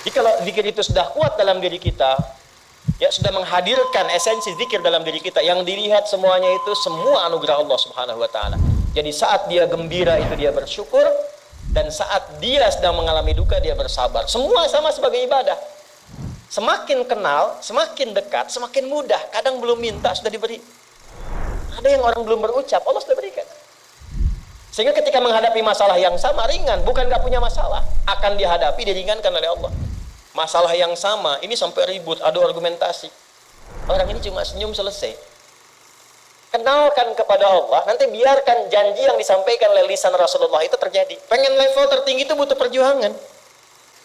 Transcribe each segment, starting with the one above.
Jadi kalau zikir itu sudah kuat dalam diri kita, ya sudah menghadirkan esensi zikir dalam diri kita, yang dilihat semuanya itu semua anugerah Allah Subhanahu wa taala. Jadi saat dia gembira itu dia bersyukur, dan saat dia sedang mengalami duka dia bersabar. Semua sama sebagai ibadah. Semakin kenal, semakin dekat, semakin mudah. Kadang belum minta sudah diberi. Ada yang orang belum berucap, Allah sudah berikan. Sehingga ketika menghadapi masalah yang sama, ringan, bukan gak punya masalah, akan dihadapi, diringankan oleh Allah. Masalah yang sama, ini sampai ribut, adu argumentasi. Orang ini cuma senyum selesai. Kenalkan kepada Allah, nanti biarkan janji yang disampaikan oleh lisan Rasulullah itu terjadi. Pengen level tertinggi itu butuh perjuangan.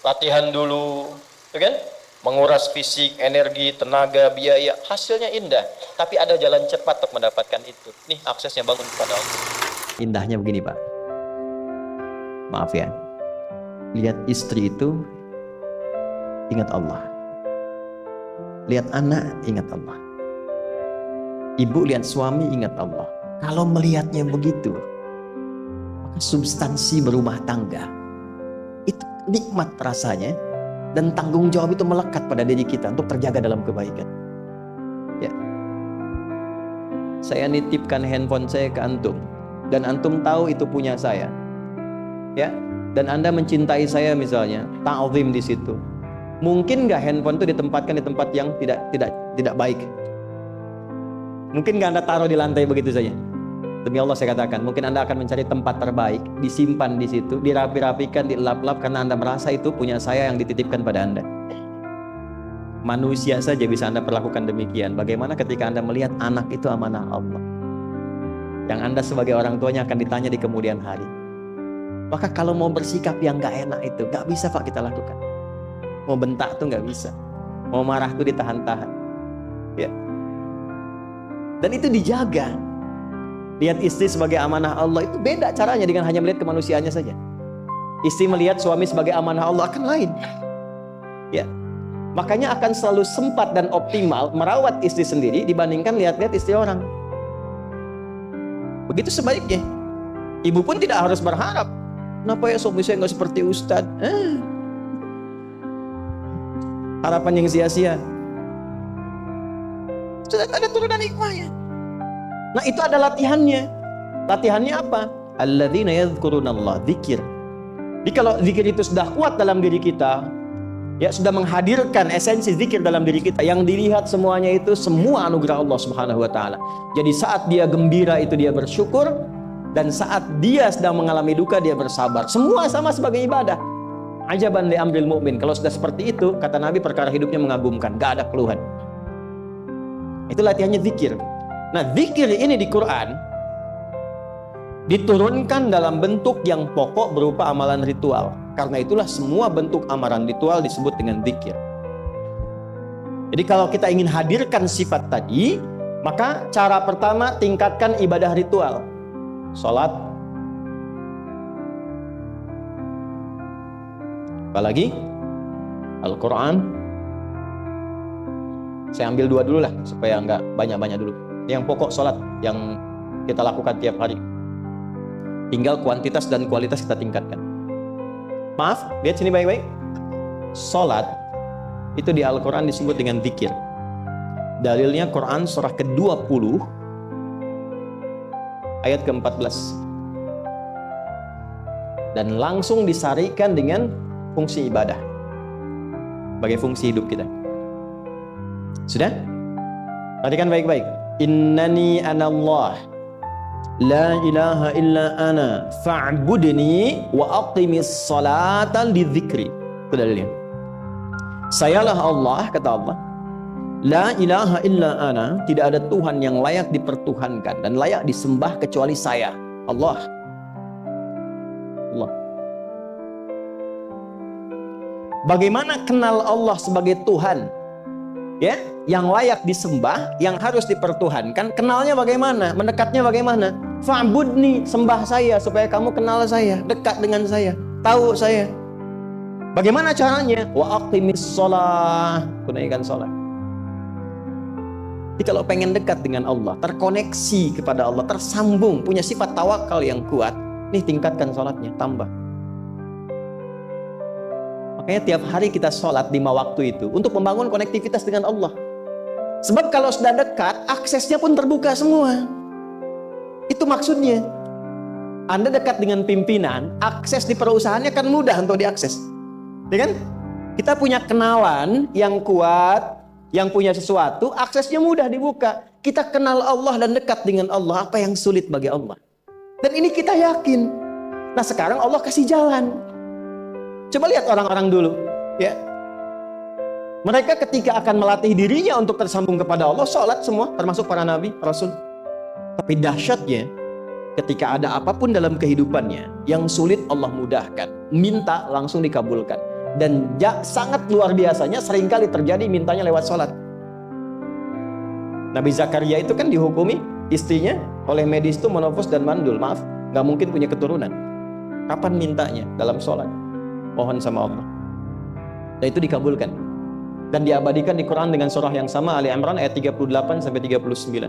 Latihan dulu, kan? Menguras fisik, energi, tenaga, biaya, hasilnya indah. Tapi ada jalan cepat untuk mendapatkan itu. Nih aksesnya bangun kepada Allah. Indahnya begini Pak, maaf ya, lihat istri itu ingat Allah, lihat anak ingat Allah, ibu lihat suami ingat Allah. Kalau melihatnya begitu, maka substansi berumah tangga itu nikmat rasanya, dan tanggung jawab itu melekat pada diri kita untuk terjaga dalam kebaikan. Ya, saya nitipkan handphone saya ke antum, dan antum tahu itu punya saya, ya, dan Anda mencintai saya misalnya, ta'zim di situ. Mungkin nggak handphone itu ditempatkan di tempat yang tidak baik? Mungkin nggak Anda taruh di lantai begitu saja? Demi Allah saya katakan, mungkin Anda akan mencari tempat terbaik, disimpan di situ, dirapi-rapikan, dilap-lap, karena Anda merasa itu punya saya yang dititipkan pada Anda. Manusia saja bisa Anda perlakukan demikian. Bagaimana ketika Anda melihat anak itu amanah Allah, yang Anda sebagai orang tuanya akan ditanya di kemudian hari. Maka kalau mau bersikap yang gak enak itu gak bisa Pak kita lakukan. Mau bentak tuh gak bisa, mau marah tuh ditahan-tahan, ya. Dan itu dijaga. Lihat istri sebagai amanah Allah itu beda caranya dengan hanya melihat kemanusiaannya saja. Istri melihat suami sebagai amanah Allah akan lain, ya. Makanya akan selalu sempat dan optimal merawat istri sendiri dibandingkan lihat-lihat istri orang. Begitu sebaliknya. Ibu pun tidak harus berharap, kenapa ya suami saya nggak seperti Ustadz? Harapan yang sia-sia. Sudah ada turunan hikmahnya. Nah itu ada latihannya. Latihannya apa? Alladzina yadhkurunallah, zikir. Jadi kalau zikir itu sudah kuat dalam diri kita, ya sudah menghadirkan esensi zikir dalam diri kita, yang dilihat semuanya itu semua anugerah Allah Subhanahu wa taala. Jadi saat dia gembira itu dia bersyukur, dan saat dia sedang mengalami duka dia bersabar. Semua sama sebagai ibadah. Ajaban li amril mu'min. Kalau sudah seperti itu, kata Nabi, perkara hidupnya mengagumkan, gak ada keluhan. Itu latihannya zikir. Nah, zikir ini di Quran diturunkan dalam bentuk yang pokok berupa amalan ritual. Karena itulah semua bentuk amalan ritual disebut dengan zikir. Jadi kalau kita ingin hadirkan sifat tadi, maka cara pertama tingkatkan ibadah ritual. Salat. Apalagi? Al-Quran. Saya ambil dua dulu lah supaya nggak banyak-banyak dulu. Yang pokok salat yang kita lakukan tiap hari. Tinggal kuantitas dan kualitas kita tingkatkan. Maaf, lihat sini baik-baik. Salat itu di Al-Quran disebut dengan zikir. Dalilnya Quran surah ke-20 ayat ke-14. Dan langsung disarikan dengan fungsi ibadah sebagai fungsi hidup kita. Sudah? Perhatikan baik-baik. Innani anallah la ilaha illa ana fa'budni wa aqimis salata lidzikri. Itu dalilnya. Sayalah Allah, kata Allah. La ilaha illa ana, tidak ada Tuhan yang layak dipertuhankan dan layak disembah kecuali saya, Allah. Allah. Bagaimana kenal Allah sebagai Tuhan? Ya, yang layak disembah, yang harus dipertuhankan, kenalnya bagaimana? Mendekatnya bagaimana? Fa'budni, sembah saya supaya kamu kenal saya, dekat dengan saya, tahu saya. Bagaimana caranya? Wa aqimis shalah, tunaikan salat. Jadi kalau pengen dekat dengan Allah, terkoneksi kepada Allah, tersambung, punya sifat tawakal yang kuat, nih tingkatkan salatnya, tambah. Maka Makanya tiap hari kita sholat 5 waktu itu untuk membangun konektivitas dengan Allah. Sebab kalau sudah dekat, aksesnya pun terbuka semua. Itu maksudnya. Anda dekat dengan pimpinan, akses di perusahaannya kan mudah untuk diakses. Ya kan? Kita punya kenalan yang kuat, yang punya sesuatu, aksesnya mudah dibuka. Kita kenal Allah dan dekat dengan Allah, apa yang sulit bagi Allah? Dan ini kita yakin. Nah sekarang Allah kasih jalan. Coba lihat orang-orang dulu, ya. Mereka ketika akan melatih dirinya untuk tersambung kepada Allah, sholat semua, termasuk para nabi, rasul. Tapi dahsyatnya, ketika ada apapun dalam kehidupannya yang sulit Allah mudahkan, minta langsung dikabulkan. Dan sangat luar biasanya seringkali terjadi mintanya lewat sholat. Nabi Zakaria itu kan dihukumi istrinya oleh medis itu menopause dan mandul. Maaf, gak mungkin punya keturunan. Kapan mintanya? Dalam sholat. Mohon sama Allah. Dan itu dikabulkan. Dan diabadikan di Quran dengan surah yang sama, Ali Imran ayat 38-39.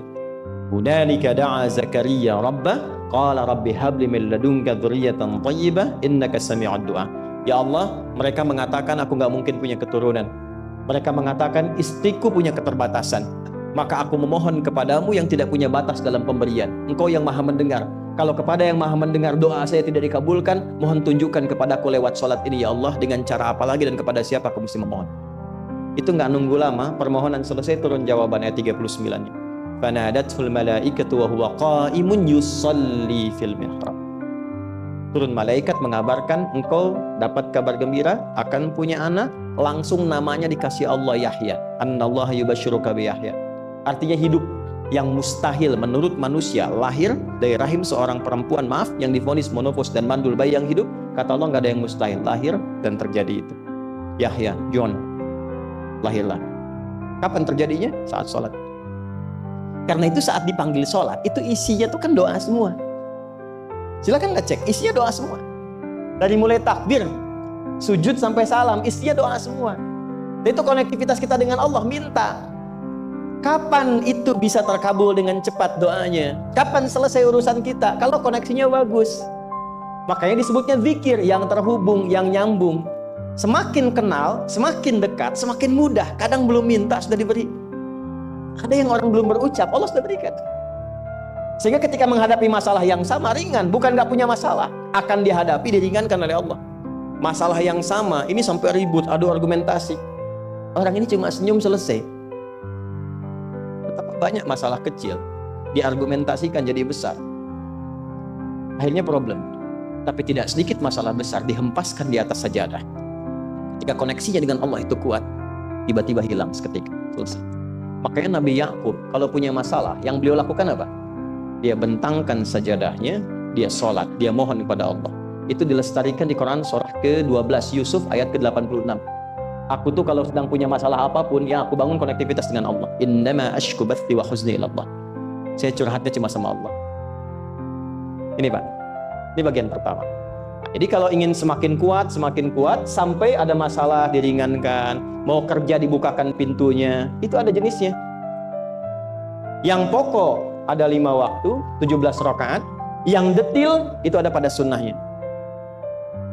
Hunalika da'a Zakaria rabbah qala rabbi habli min ladunka dzurriyyatan thayyibah innaka sami'ud du'a. Ya Allah, mereka mengatakan aku gak mungkin punya keturunan. Mereka mengatakan istriku punya keterbatasan. Maka aku memohon kepadamu yang tidak punya batas dalam pemberian. Engkau yang maha mendengar. Kalau kepada yang maha mendengar doa saya tidak dikabulkan, mohon tunjukkan kepadaku lewat sholat ini ya Allah, dengan cara apa lagi dan kepada siapa aku mesti memohon. Itu gak nunggu lama, permohonan selesai turun jawaban ayat 39-nya. Fanadatul malaikatu wa huwa qa'imun yusalli fil mihrab. Turun malaikat mengabarkan engkau dapat kabar gembira akan punya anak, langsung namanya dikasih Allah Yahya. Annallaha yubasyiruka bi Yahya. Artinya hidup yang mustahil menurut manusia lahir dari rahim seorang perempuan yang divonis monopause dan mandul bayi yang hidup, kata Allah nggak ada yang mustahil, lahir dan terjadi itu. Yahya, John, lahirlah. Kapan terjadinya? Saat sholat. Karena itu saat dipanggil sholat itu isinya tuh kan doa semua. Silakan ngecek, isinya doa semua. Dari mulai takbir, sujud sampai salam, isinya doa semua. Dan itu konektivitas kita dengan Allah, minta. Kapan itu bisa terkabul dengan cepat doanya? Kapan selesai urusan kita? Kalau koneksinya bagus. Makanya disebutnya zikir, yang terhubung, yang nyambung. Semakin kenal, semakin dekat, semakin mudah. Kadang belum minta, sudah diberi. Ada yang orang belum berucap, Allah sudah berikan. Sehingga ketika menghadapi masalah yang sama, ringan, bukan gak punya masalah, akan dihadapi, diringankan oleh Allah. Masalah yang sama, ini sampai ribut, adu argumentasi. Orang ini cuma senyum selesai. Betapa banyak masalah kecil, diargumentasikan jadi besar. Akhirnya problem. Tapi tidak sedikit masalah besar dihempaskan di atas sajadah. Ketika koneksinya dengan Allah itu kuat, tiba-tiba hilang seketika, selesai. Makanya Nabi Yakub kalau punya masalah, yang beliau lakukan apa? Dia bentangkan sajadahnya, dia sholat, dia mohon kepada Allah. Itu dilestarikan di Quran surah ke-12 Yusuf ayat ke-86. Aku tuh kalau sedang punya masalah apapun, ya aku bangun konektivitas dengan Allah. Innama ashku bathi wa huzni ilallah. Saya curhatnya cuma sama Allah. Ini Pak, ini bagian pertama. Jadi kalau ingin semakin kuat sampai ada masalah diringankan, mau kerja dibukakan pintunya, itu ada jenisnya. Yang pokok ada 5 waktu, 17 rakaat. Yang detail itu ada pada sunnahnya.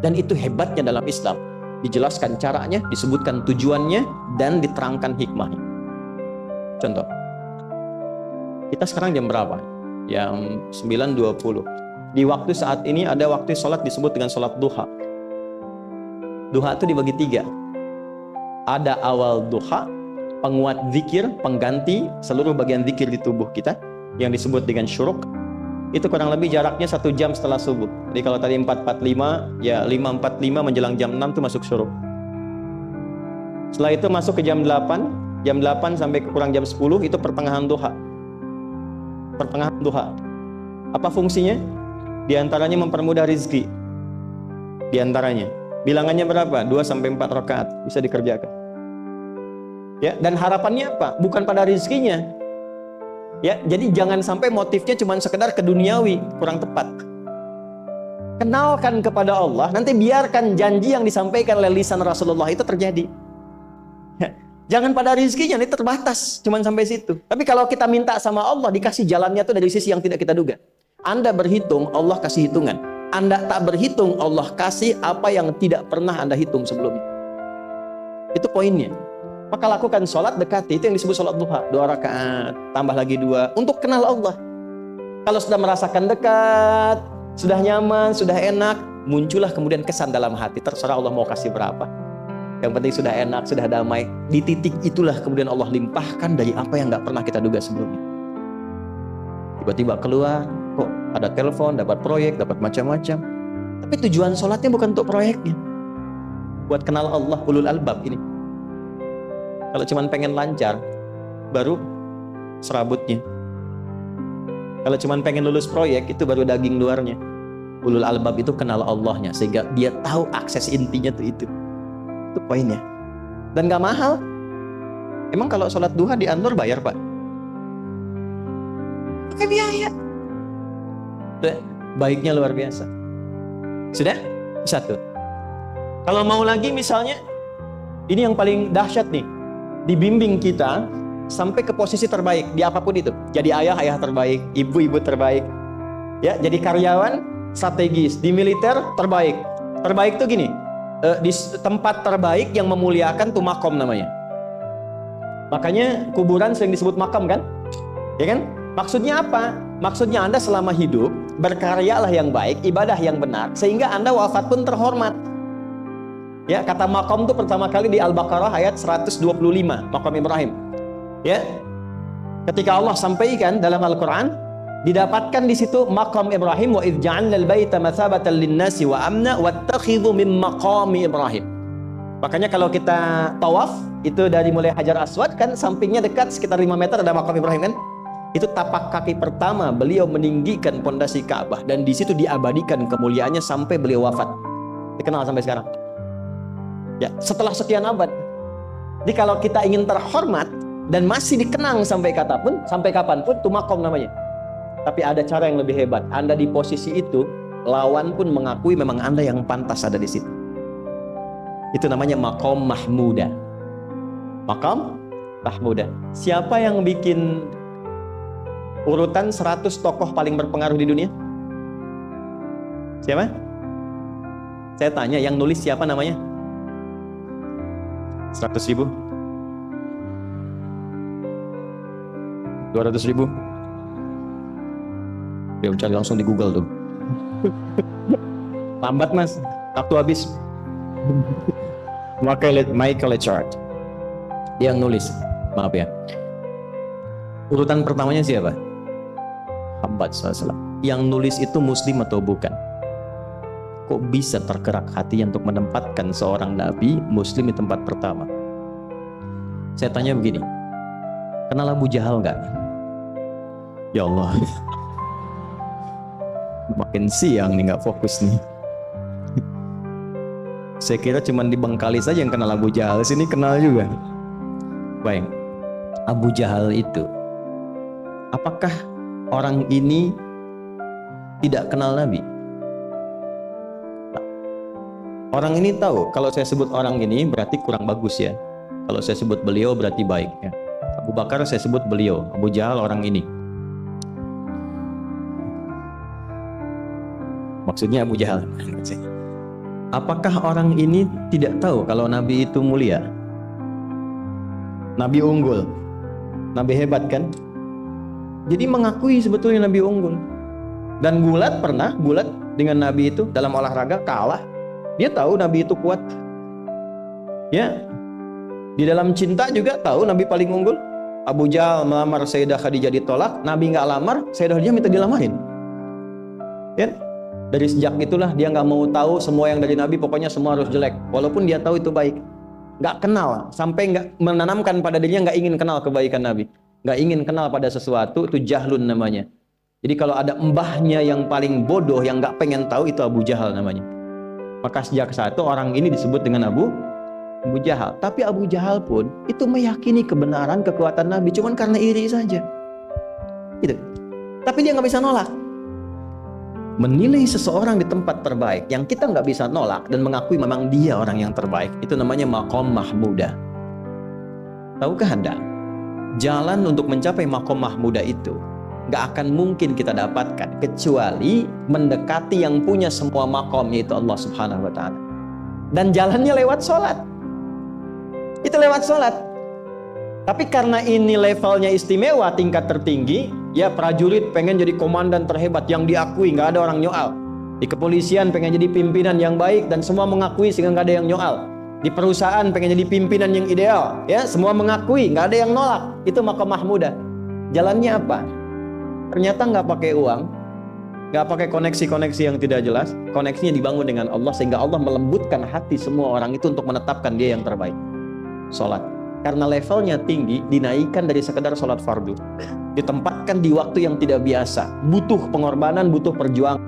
Dan itu hebatnya dalam Islam. Dijelaskan caranya, disebutkan tujuannya, dan diterangkan hikmahnya. Contoh. Kita sekarang jam berapa? Jam 9.20. Di waktu saat ini ada waktu sholat disebut dengan sholat duha. Duha itu dibagi 3. Ada awal duha, penguat zikir, pengganti seluruh bagian zikir di tubuh kita, yang disebut dengan syuruk. Itu kurang lebih jaraknya 1 jam setelah subuh. Jadi kalau tadi 4.45, ya 5.45 menjelang jam 6 itu masuk syuruk. Setelah itu masuk ke jam 8, jam 8 sampai kurang jam 10 itu pertengahan duha. Pertengahan duha. Apa fungsinya? Di antaranya mempermudah rizki. Di antaranya. Bilangannya berapa? 2 sampai 4 rakaat bisa dikerjakan. Ya, dan harapannya apa? Bukan pada rizkinya. Ya, jadi jangan sampai motifnya cuma sekedar keduniawi, kurang tepat. Kenalkan kepada Allah, nanti biarkan janji yang disampaikan oleh lisan Rasulullah itu terjadi. Ya, jangan pada rizkinya, ini terbatas, cuma sampai situ. Tapi kalau kita minta sama Allah, dikasih jalannya tuh dari sisi yang tidak kita duga. Anda berhitung, Allah kasih hitungan. Anda tak berhitung, Allah kasih apa yang tidak pernah Anda hitung sebelumnya. Itu poinnya. Maka lakukan sholat, dekati. Itu yang disebut sholat duha. 2 rakaat, tambah lagi 2. Untuk kenal Allah. Kalau sudah merasakan dekat, sudah nyaman, sudah enak, muncullah kemudian kesan dalam hati. Terserah Allah mau kasih berapa. Yang penting sudah enak, sudah damai. Di titik itulah kemudian Allah limpahkan dari apa yang gak pernah kita duga sebelumnya. Tiba-tiba keluar, kok ada telepon, dapat proyek, dapat macam-macam. Tapi tujuan sholatnya bukan untuk proyeknya. Buat kenal Allah, ulul albab ini. Kalau cuma pengen lancar, baru serabutnya. Kalau cuma pengen lulus proyek, itu baru daging luarnya. Ulul albab itu kenal Allahnya, sehingga dia tahu akses intinya tuh itu. Itu poinnya. Dan gak mahal. Emang kalau sholat duha di Anur bayar, Pak? Pakai biaya. Baiknya luar biasa. Sudah? Satu. Kalau mau lagi misalnya, ini yang paling dahsyat nih. Dibimbing kita sampai ke posisi terbaik di apapun itu. Jadi ayah terbaik, ibu terbaik. Ya, jadi karyawan strategis, di militer terbaik. Terbaik tuh gini, di tempat terbaik yang memuliakan tuh makom namanya. Makanya kuburan sering disebut makam kan? Ya kan? Maksudnya apa? Maksudnya Anda selama hidup berkaryalah yang baik, ibadah yang benar, sehingga Anda wafat pun terhormat. Ya, kata makom itu pertama kali di Al-Baqarah ayat 125, makom Ibrahim. Ya. Ketika Allah sampaikan dalam Al-Qur'an, didapatkan di situ makom Ibrahim, wa idz ja'alnal baita matsabatan lin-nasi wa amna wattakhidhu min maqami Ibrahim. Makanya kalau kita tawaf, itu dari mulai Hajar Aswad kan sampingnya dekat sekitar 5 meter ada makom Ibrahim kan? Itu tapak kaki pertama beliau meninggikan pondasi Ka'bah, dan di situ diabadikan kemuliaannya sampai beliau wafat. Dikenal sampai sekarang. Ya, setelah sekian abad. Jadi kalau kita ingin terhormat dan masih dikenang sampai kapanpun, itu makom namanya. Tapi ada cara yang lebih hebat. Anda di posisi itu, lawan pun mengakui memang Anda yang pantas ada di situ. Itu namanya makom mahmuda. Makom mahmuda. Siapa yang bikin urutan 100 tokoh paling berpengaruh di dunia? Siapa? Saya tanya, yang nulis siapa namanya? 100.000? 200.000? Dia cari langsung di Google tuh. Lambat mas, waktu habis. Michael Richard, dia yang nulis. Maaf ya. Urutan pertamanya siapa? Muhammad SAW. Yang nulis itu muslim atau bukan? Kok bisa tergerak hatinya untuk menempatkan seorang nabi muslim di tempat pertama? Saya tanya begini, kenal Abu Jahal nggak? Ya Allah, makin siang nih nggak fokus nih. Saya kira cuma di Bengkali saja yang kenal Abu Jahal, sini kenal juga. Baik, Abu Jahal itu, apakah orang ini tidak kenal Nabi? Orang ini tahu, kalau saya sebut orang ini berarti kurang bagus ya. Kalau saya sebut beliau berarti baik ya. Abu Bakar saya sebut beliau, Abu Jahal orang ini. Maksudnya Abu Jahal. Apakah orang ini tidak tahu kalau Nabi itu mulia? Nabi unggul. Nabi hebat kan? Jadi mengakui sebetulnya Nabi unggul. Dan gulat dengan Nabi itu dalam olahraga kalah. Dia tahu Nabi itu kuat. Ya. Di dalam cinta juga tahu Nabi paling unggul. Abu Jahal melamar Sayyidah Khadijah ditolak, Nabi nggak lamar, Sayyidah Khadijah minta dilamarin. Ya. Dari sejak itulah dia nggak mau tahu semua yang dari Nabi, pokoknya semua harus jelek. Walaupun dia tahu itu baik. Nggak kenal, sampai nggak menanamkan pada dirinya nggak ingin kenal kebaikan Nabi. Nggak ingin kenal pada sesuatu, itu jahlun namanya. Jadi kalau ada mbahnya yang paling bodoh, yang nggak pengen tahu, itu Abu Jahal namanya. Maka sejak saat itu orang ini disebut dengan Abu Jahal. Tapi Abu Jahal pun itu meyakini kebenaran, kekuatan Nabi, cuman karena iri saja. Gitu. Tapi dia nggak bisa nolak. Menilai seseorang di tempat terbaik yang kita nggak bisa nolak dan mengakui memang dia orang yang terbaik, itu namanya maqam mahmudah. Tahukah Anda? Jalan untuk mencapai maqam mahmudah itu gak akan mungkin kita dapatkan kecuali mendekati yang punya semua makom, yaitu Allah Subhanahu wa Ta'ala. Dan jalannya lewat sholat. Itu lewat sholat. Tapi karena ini levelnya istimewa, tingkat tertinggi, ya prajurit pengen jadi komandan terhebat yang diakui, nggak ada orang nyoal. Di kepolisian pengen jadi pimpinan yang baik dan semua mengakui sehingga nggak ada yang nyoal. Di perusahaan pengen jadi pimpinan yang ideal, ya semua mengakui, nggak ada yang nolak. Itu maqam mahmudah. Jalannya apa? Ternyata nggak pakai uang, nggak pakai koneksi-koneksi yang tidak jelas. Koneksinya dibangun dengan Allah sehingga Allah melembutkan hati semua orang itu untuk menetapkan dia yang terbaik. Sholat. Karena levelnya tinggi, dinaikkan dari sekedar sholat fardu, ditempatkan di waktu yang tidak biasa, butuh pengorbanan, butuh perjuangan,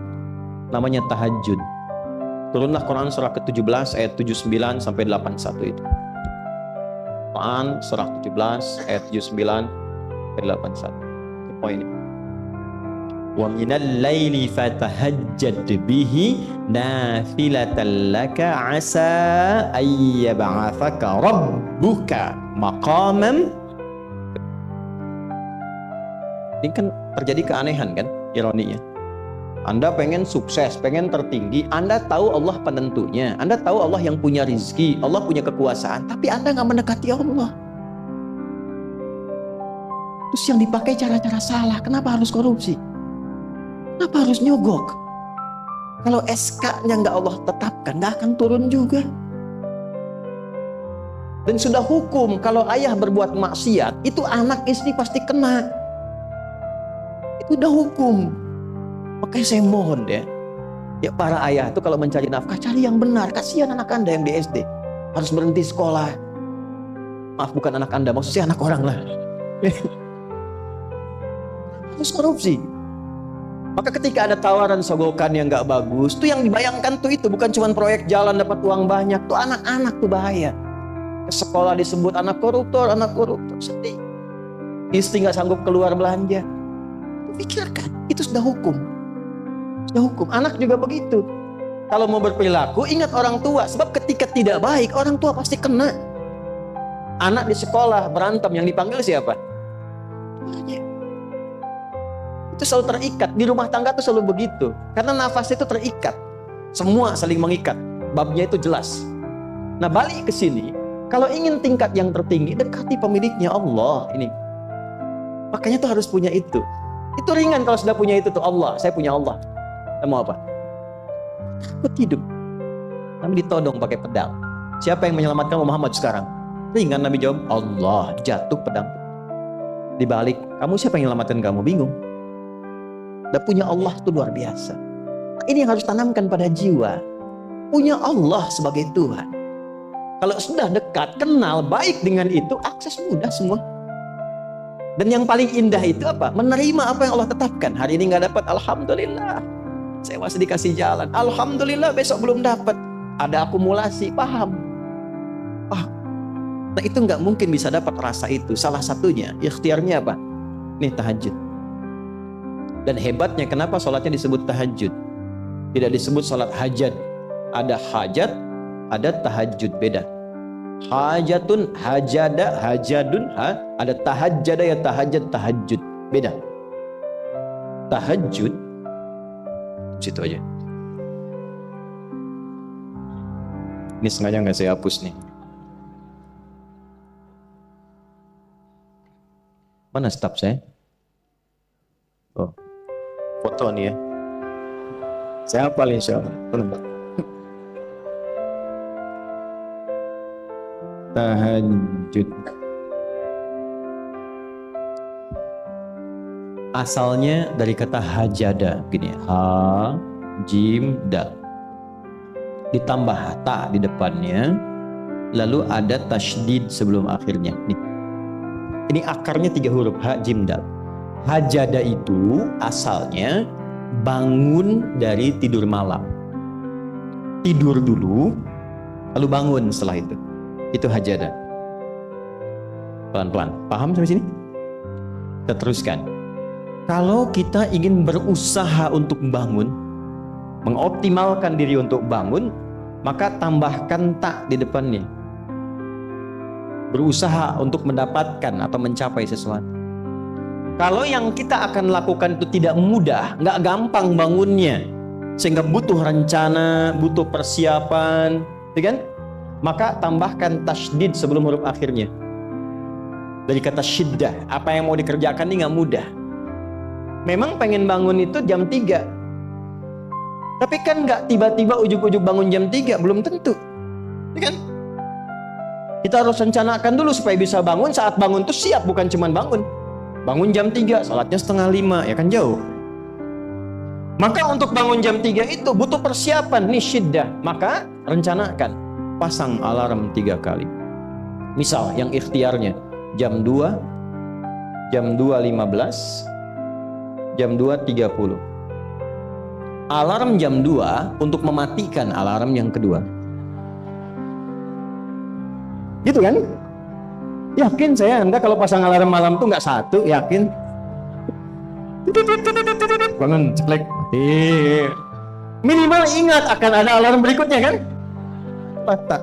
namanya tahajud. Turunlah Quran surah ke-17 ayat 79 sampai 81 itu. Quran surah 17 ayat 79 sampai 81. Itu poinnya. Wa minal laili fatahajjad bihi nafilatan laka asa ayyab'athaka rabbuka maqaman. Ini kan terjadi keanehan kan, ironinya. Anda pengen sukses, pengen tertinggi, Anda tahu Allah penentunya, Anda tahu Allah yang punya rizki, Allah punya kekuasaan, tapi Anda nggak mendekati Allah. Terus yang dipakai cara-cara salah, kenapa harus korupsi? Kenapa harus nyogok? Kalau SK-nya nggak Allah tetapkan, nggak akan turun juga. Dan sudah hukum, kalau ayah berbuat maksiat, itu anak istri pasti kena. Itu udah hukum. Makanya saya mohon deh, ya para ayah itu kalau mencari nafkah, cari yang benar. Kasihan anak Anda yang di SD, harus berhenti sekolah. Maaf, bukan anak Anda, maksud saya anak orang lah. Harus korupsi. Maka ketika ada tawaran sogokan yang nggak bagus, tuh yang dibayangkan tuh itu bukan cuma proyek jalan dapat uang banyak, tuh anak-anak tuh bahaya. Ke sekolah disebut anak koruptor, sedih. Istri nggak sanggup keluar belanja. Pikirkan, itu sudah hukum. Sudah hukum. Anak juga begitu. Kalau mau berperilaku, ingat orang tua. Sebab ketika tidak baik, orang tua pasti kena. Anak di sekolah berantem, yang dipanggil siapa? Tuanya. Itu selalu terikat. Di rumah tangga itu selalu begitu. Karena nafas itu terikat. Semua saling mengikat. Babnya itu jelas. Nah, balik ke sini. Kalau ingin tingkat yang tertinggi, dekati pemiliknya Allah. Ini. Makanya tuh harus punya itu. Itu ringan kalau sudah punya itu tuh Allah. Saya punya Allah. Saya mau apa? Takut hidup. Nabi ditodong pakai pedang. Siapa yang menyelamatkan Muhammad sekarang? Ringan Nabi jawab, Allah. Jatuh pedang. Dibalik, kamu siapa yang menyelamatkan kamu? Bingung. Dan punya Allah itu luar biasa. Ini yang harus tanamkan pada jiwa. Punya Allah sebagai Tuhan. Kalau sudah dekat, kenal, baik dengan itu, akses mudah semua. Dan yang paling indah itu apa? Menerima apa yang Allah tetapkan. Hari ini nggak dapat, alhamdulillah. Saya masih dikasih jalan. Alhamdulillah, besok belum dapat. Ada akumulasi, paham? Nah itu nggak mungkin bisa dapat rasa itu. Salah satunya, ikhtiarnya apa? Nih tahajud. Dan hebatnya kenapa sholatnya disebut tahajud? Tidak disebut sholat hajat. Ada hajat, ada tahajud, beda. Hajatun, hajada, hajadun, ada tahajjada ya tahajud, tahajud, beda. Tahajud, situ aja. Ini sengaja nggak saya hapus nih. Mana staf saya? Oh, foto nih ya. Saya hafal insya Allah. Tahajud. Asalnya dari kata hajada, gini, ha, jim, dal. Ditambah ta di depannya, lalu ada tasydid sebelum akhirnya. Ini akarnya 3 huruf, ha, jim, dal. Hajada itu asalnya bangun dari tidur malam. Tidur dulu, lalu bangun setelah itu. Itu hajada. Pelan-pelan. Paham sampai sini? Kita teruskan. Kalau kita ingin berusaha untuk bangun, mengoptimalkan diri untuk bangun, maka tambahkan tak di depannya. Berusaha untuk mendapatkan atau mencapai sesuatu. Kalau yang kita akan lakukan itu tidak mudah, nggak gampang bangunnya, sehingga butuh rencana, butuh persiapan, ya kan? maka tambahkan tasydid sebelum huruf akhirnya. Dari kata syiddah, apa yang mau dikerjakan ini nggak mudah. Memang pengen bangun itu jam 3. Tapi kan nggak tiba-tiba ujuk-ujuk bangun jam 3, belum tentu. Ya kan? Kita harus rencanakan dulu supaya bisa bangun. Saat bangun tuh siap, bukan cuma bangun. Bangun jam 3, salatnya 4:30, ya kan jauh. Maka untuk bangun jam 3 itu butuh persiapan, nih syiddah. Maka rencanakan, pasang alarm 3 kali. Misal yang ikhtiarnya jam 2, jam 2.15, jam 2.30. Alarm jam 2 untuk mematikan alarm yang kedua. Gitu kan? Yakin saya, Anda kalau pasang alarm malam tuh nggak satu, yakin? Bangun, ceklek. Minimal ingat akan ada alarm berikutnya kan? Patah.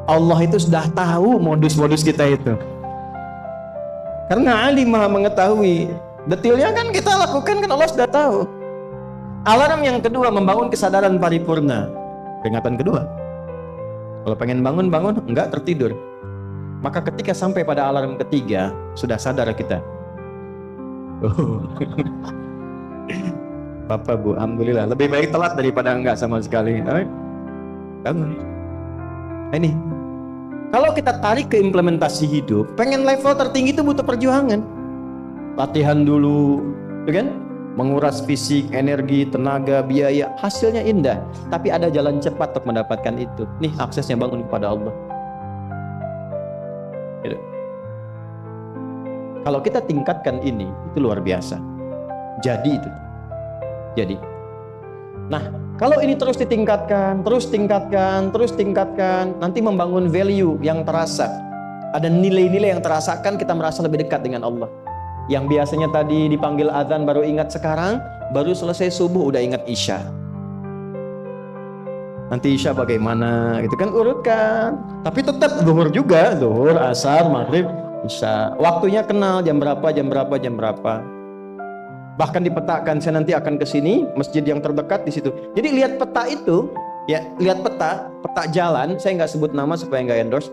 Allah itu sudah tahu modus-modus kita itu. Karena alim maha mengetahui. Detailnya kan kita lakukan, kan Allah sudah tahu. Alarm yang kedua membangun kesadaran paripurna. Peringatan kedua. Kalau pengen bangun, enggak tertidur. Maka ketika sampai pada alarm ketiga, sudah sadar kita. Oh. Bapak Bu, alhamdulillah. Lebih baik telat daripada enggak sama sekali. Bangun. Ini. Kalau kita tarik ke implementasi hidup, pengen level tertinggi itu butuh perjuangan. Latihan dulu, kan? Menguras fisik, energi, tenaga, biaya, hasilnya indah. Tapi ada jalan cepat untuk mendapatkan itu. Nih aksesnya bangun kepada Allah. Gitu. Kalau kita tingkatkan ini, itu luar biasa. Jadi itu. Jadi. Nah, kalau ini terus ditingkatkan, terus tingkatkan, nanti membangun value yang terasa. Ada nilai-nilai yang terasakan, kita merasa lebih dekat dengan Allah. Yang biasanya tadi dipanggil azan baru ingat sekarang, baru selesai subuh udah ingat isya. Nanti isya bagaimana, gitu kan, urutkan. Tapi tetap zuhur juga, zuhur, asar, maghrib, isya. Waktunya kenal, jam berapa. Bahkan dipetakan, saya nanti akan ke sini, masjid yang terdekat di situ. Jadi lihat peta itu, ya, lihat peta jalan, saya nggak sebut nama supaya nggak endorse.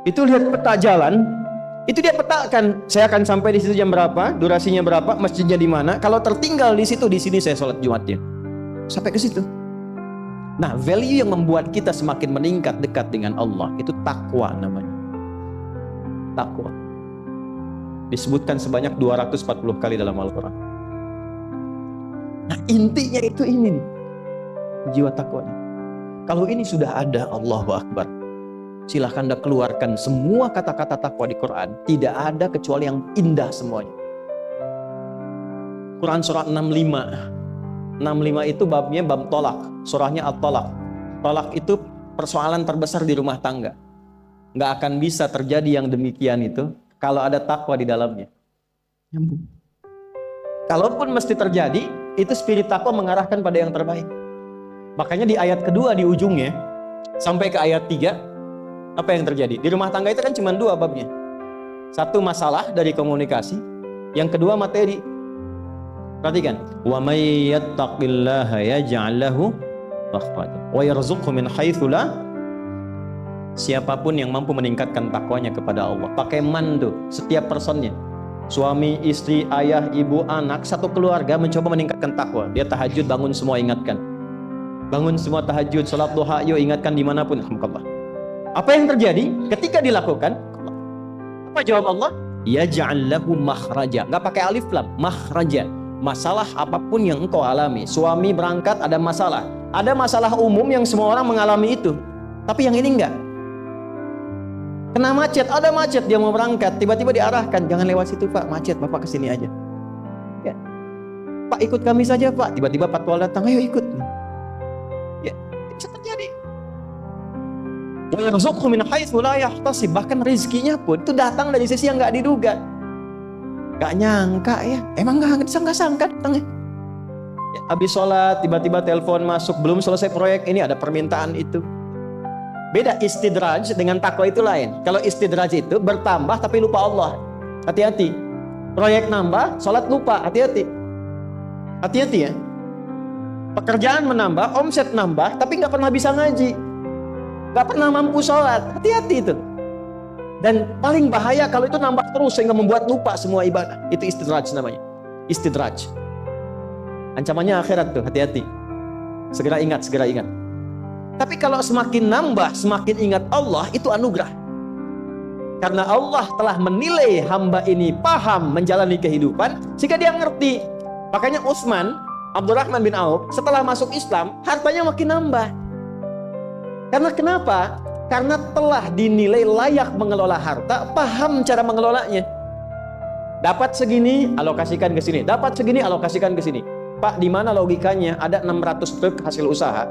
Itu lihat peta jalan, itu dia petakan, saya akan sampai di situ jam berapa, durasinya berapa, masjidnya di mana. Kalau tertinggal di situ, di sini saya sholat Jumatnya. Sampai ke situ. Nah, value yang membuat kita semakin meningkat dekat dengan Allah itu takwa namanya. Takwa. Disebutkan sebanyak 240 kali dalam Al-Quran. Nah, intinya itu ini nih, jiwa takwa. Kalau ini sudah ada, Allahu Akbar. Silahkan Anda keluarkan semua kata-kata takwa di Quran. Tidak ada kecuali yang indah semuanya. Quran surah 65. 65 itu babnya bab tolak. Surahnya At-Tolak. Tolak itu persoalan terbesar di rumah tangga. Nggak akan bisa terjadi yang demikian itu kalau ada takwa di dalamnya. Nyambung. Kalaupun mesti terjadi, itu spirit takwa mengarahkan pada yang terbaik. Makanya di ayat kedua di ujungnya, sampai ke ayat 3, apa yang terjadi? Di rumah tangga itu kan cuma 2 babnya. Satu masalah dari komunikasi, yang kedua materi. Perhatikan, wa may yattaqillaha yaj'al lahu makhraja wa yarzuqhu min haitsu la. Siapapun yang mampu meningkatkan takwanya kepada Allah, pakai mandu setiap personnya. Suami, istri, ayah, ibu, anak, satu keluarga mencoba meningkatkan takwa. Dia tahajud, bangun semua ingatkan. Bangun semua tahajud, salat duha, yuk ingatkan dimanapun. Alhamdulillah. Apa yang terjadi ketika dilakukan? Apa jawab Allah? Ya ja'allahu makhraja. Nggak pakai alif lam, makhraja. Masalah apapun yang engkau alami. Suami berangkat ada masalah. Ada masalah umum yang semua orang mengalami itu. Tapi yang ini enggak. Kena macet, ada macet, dia mau berangkat, tiba-tiba diarahkan, jangan lewat situ Pak, macet, Bapak kesini aja. Ya. Pak ikut kami saja Pak, tiba-tiba patwal datang, ayo ikut. Ya, bisa terjadi. Bahkan rezekinya pun itu datang dari sisi yang nggak diduga. Nggak nyangka ya, emang nggak sangka datangnya. Ya, habis sholat, tiba-tiba telepon masuk, belum selesai proyek ini ada permintaan itu. Beda istidraj dengan takwa itu lain. Kalau istidraj itu bertambah tapi lupa Allah. Hati-hati. Proyek nambah, sholat lupa. Hati-hati. Hati-hati ya. Pekerjaan menambah, omset nambah, tapi nggak pernah bisa ngaji. Gak pernah mampu sholat. Hati-hati itu. Dan paling bahaya kalau itu nambah terus sehingga membuat lupa semua ibadah. Itu istidraj namanya. Istidraj. Ancamannya akhirat tuh, hati-hati. Segera ingat, segera ingat. Tapi kalau semakin nambah, semakin ingat Allah, itu anugerah. Karena Allah telah menilai hamba ini paham menjalani kehidupan, sehingga dia ngerti. Makanya Utsman, Abdurrahman bin Auf, setelah masuk Islam, hartanya makin nambah. Karena kenapa? Karena telah dinilai layak mengelola harta, paham cara mengelolanya. Dapat segini, alokasikan ke sini. Dapat segini, alokasikan ke sini. Pak, di mana logikanya? Ada 600 truk hasil usaha.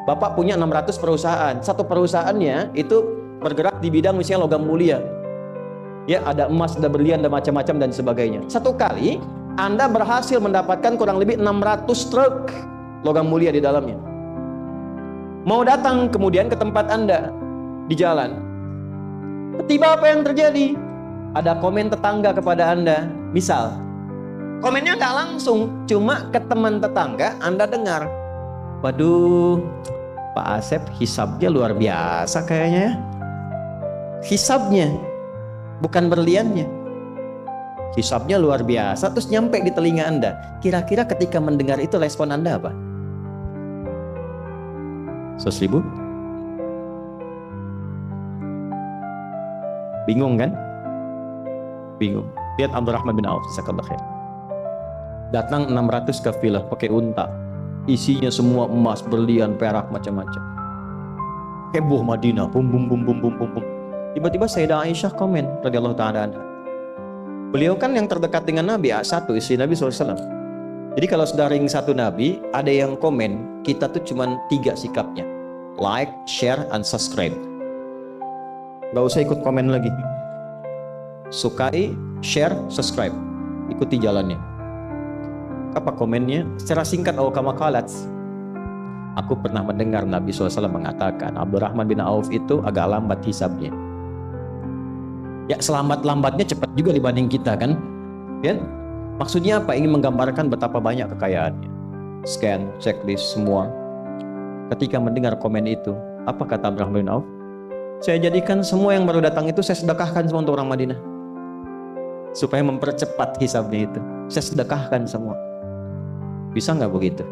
Bapak punya 600 perusahaan. Satu perusahaannya itu bergerak di bidang misalnya logam mulia. Ya, ada emas, ada berlian, ada macam-macam dan sebagainya. Satu kali Anda berhasil mendapatkan kurang lebih 600 truk logam mulia di dalamnya. Mau datang kemudian ke tempat Anda di jalan. Tiba apa yang terjadi? Ada komen tetangga kepada Anda. Misal, komennya nggak langsung, cuma ke teman tetangga Anda dengar. Waduh, Pak Asep hisabnya luar biasa kayaknya ya. Hisabnya, bukan berliannya. Hisabnya luar biasa, terus nyampe di telinga Anda. Kira-kira ketika mendengar itu respon Anda apa? 100.000? Bingung kan? Bingung. Lihat Abdurrahman bin Auf, jazakallahu khair. Datang 600 kafilah pakai unta. Isinya semua emas, berlian, perak, macam-macam. Heboh Madinah, bum bum bum bum bum bum bum. Tiba-tiba Sayyidah Aisyah komen radhiyallahu ta'ala anha. Beliau kan yang terdekat dengan Nabi, satu istri Nabi SAW. Jadi kalau sudah ring satu Nabi, ada yang komen, kita tuh cuman 3 sikapnya. Like, share, and subscribe. Gak usah ikut komen lagi. Sukai, share, subscribe. Ikuti jalannya. Apa komennya? Secara singkat, kama qalat. Aku pernah mendengar Nabi SAW mengatakan, Abdurrahman bin Auf itu agak lambat hisabnya. Ya, selambat-lambatnya cepat juga dibanding kita kan? Ya? Maksudnya apa? Ingin menggambarkan betapa banyak kekayaannya. Scan, checklist, semua. Ketika mendengar komen itu, apa kata Abdurrahman bin Auf? Saya jadikan semua yang baru datang itu saya sedekahkan semua untuk orang Madinah. Supaya mempercepat hisabnya itu. Saya sedekahkan semua. Bisa nggak begitu?